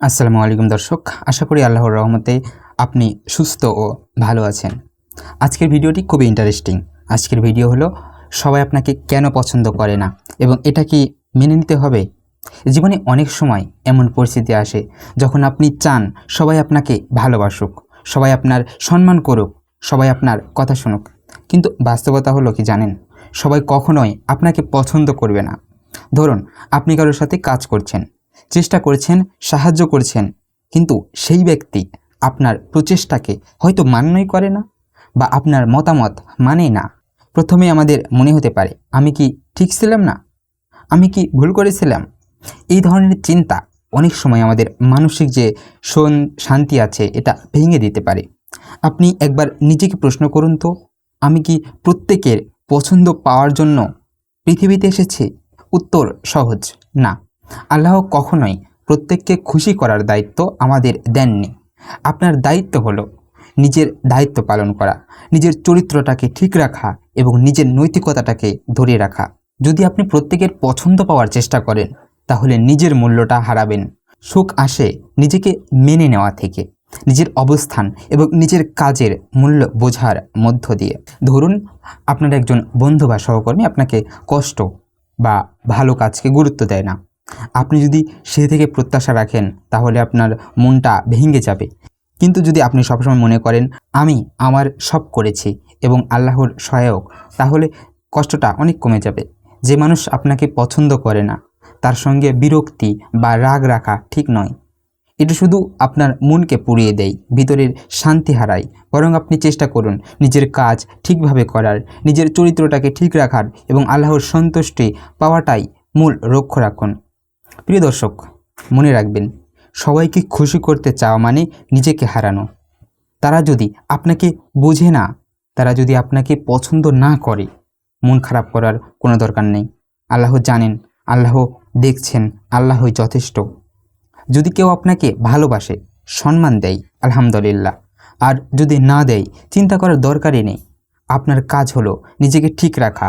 আসসালামু আলাইকুম দর্শক, আশা করি আল্লাহর রহমতে আপনি সুস্থ ও ভালো আছেন। আজকের ভিডিওটি খুবই ইন্টারেস্টিং। আজকের ভিডিও হলো সবাই আপনাকে কেন পছন্দ করে না এবং এটা কি মেনে নিতে হবে। জীবনে অনেক সময় এমন পরিস্থিতি আসে যখন আপনি চান সবাই আপনাকে ভালোবাসুক, সবাই আপনার সম্মান করুক, সবাই আপনার কথা শুনুক, কিন্তু বাস্তবতা হলো কি জানেন, সবাই কখনোই আপনাকে পছন্দ করবে না। ধরুন আপনি কারোর সাথে কাজ করছেন, চেষ্টা করছেন, সাহায্য করছেন, কিন্তু সেই ব্যক্তি আপনার প্রচেষ্টাকে হয়তো মান্যই করে না বা আপনার মতামত মানে না। প্রথমে আমাদের মনে হতে পারে আমি কি ঠিক ছিলাম না, আমি কি ভুল করেছিলাম। এই ধরনের চিন্তা অনেক সময় আমাদের মানসিক যে শান্তি আছে এটা ভেঙে দিতে পারে। আপনি একবার নিজেকে প্রশ্ন করুন তো, আমি কি প্রত্যেকের পছন্দ পাওয়ার জন্য পৃথিবীতে এসেছি? উত্তর সহজ, না। আল্লাহ কখনোই প্রত্যেককে খুশি করার দায়িত্ব আমাদের দেননি। আপনার দায়িত্ব হলো নিজের দায়িত্ব পালন করা, নিজের চরিত্রটাকে ঠিক রাখা এবং নিজের নৈতিকতাটাকে ধরে রাখা। যদি আপনি প্রত্যেকের পছন্দ পাওয়ার চেষ্টা করেন তাহলে নিজের মূল্যটা হারাবেন। সুখ আসে নিজেকে মেনে নেওয়া থেকে, নিজের অবস্থান এবং নিজের কাজের মূল্য বোঝার মধ্য দিয়ে। ধরুন আপনার একজন বন্ধু বা সহকর্মী আপনাকে কষ্ট বা ভালো কাজকে গুরুত্ব দেয় না। আপনি যদি সে থেকে প্রত্যাশা রাখেন তাহলে আপনার মনটা ভেঙে যাবে। কিন্তু যদি আপনি সবসময় মনে করেন আমি আমার সব করেছি এবং আল্লাহর সহায়ক, তাহলে কষ্টটা অনেক কমে যাবে। যে মানুষ আপনাকে পছন্দ করে না তার সঙ্গে বিরক্তি বা রাগ রাখা ঠিক নয়। এটা শুধু আপনার মনকে পুড়িয়ে দেয়, ভিতরের শান্তি হারায়। বরং আপনি চেষ্টা করুন নিজের কাজ ঠিকভাবে করার, নিজের চরিত্রটাকে ঠিক রাখার এবং আল্লাহর সন্তুষ্টি পাওয়াটাই মূল লক্ষ্য রাখুন। প্রিয় দর্শক, মনে রাখবেন, সবাইকে খুশি করতে চাওয়া মানে নিজেকে হারানো। তারা যদি আপনাকে বোঝে না, তারা যদি আপনাকে পছন্দ না করে, মন খারাপ করার কোনো দরকার নেই। আল্লাহ জানেন, আল্লাহ দেখছেন, আল্লাহই যথেষ্ট। যদি কেউ আপনাকে ভালোবাসে, সম্মান দেয়, আলহামদুলিল্লাহ। আর যদি না দেয়, চিন্তা করার দরকারই নেই। আপনার কাজ হলো নিজেকে ঠিক রাখা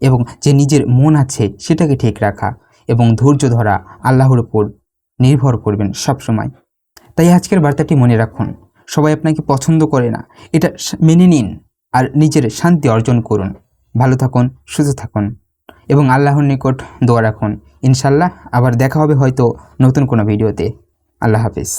এবং যে নিজের মন আছে সেটাকে ঠিক রাখা এবং ধৈর্য ধরা। আল্লাহর উপর নির্ভর করবেন সব সময়। তাই আজকের বার্তাটি মনে রাখুন, সবাই আপনাকে পছন্দ করে না, এটা মেনে নিন আর নিজের শান্তি অর্জন করুন। ভালো থাকুন, সুস্থ থাকুন এবং আল্লাহর নিকট দোয়া রাখুন। ইনশাল্লাহ আবার দেখা হবে হয়তো নতুন কোনো ভিডিওতে। আল্লাহ হাফিজ।